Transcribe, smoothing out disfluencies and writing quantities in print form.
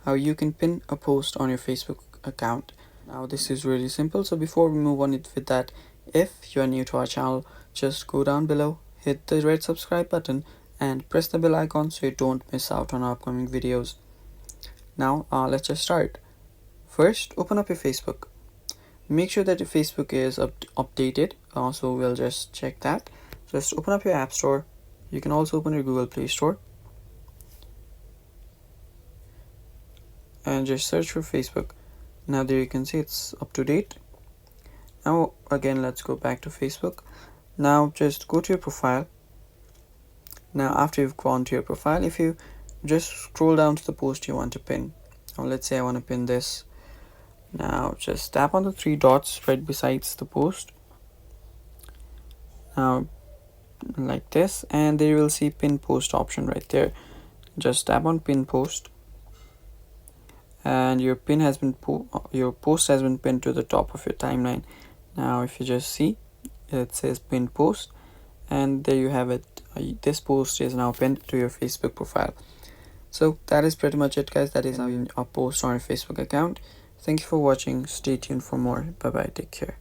how you can pin a post on your Facebook account. Now this is really simple, so before we move on with that, if you are new to our channel, just go down below, hit the red subscribe button and press the bell icon so you don't miss out on our upcoming videos. Now let's just start. First, open up your Facebook. Make sure that your Facebook is updated, so we'll just check that. Just open up your App Store. You can also open your Google Play Store and just search for Facebook. Now there you can see it's up to date. Now again, let's go back to Facebook. Now just go to your profile. Now after you've gone to your profile, if you just scroll down to the post you want to pin. Now let's say I want to pin this. Now just tap on the three dots right besides the post. Now like this, and there you will see pin post option right there. Just tap on pin post and your pin has been your post has been pinned to the top of your timeline. Now if you just see, it says pin post, and there you have it. This post is now pinned to your Facebook profile. So that is pretty much it, guys. That is how you post on your Facebook account. Thank you for watching. Stay tuned for more. Bye bye. Take care.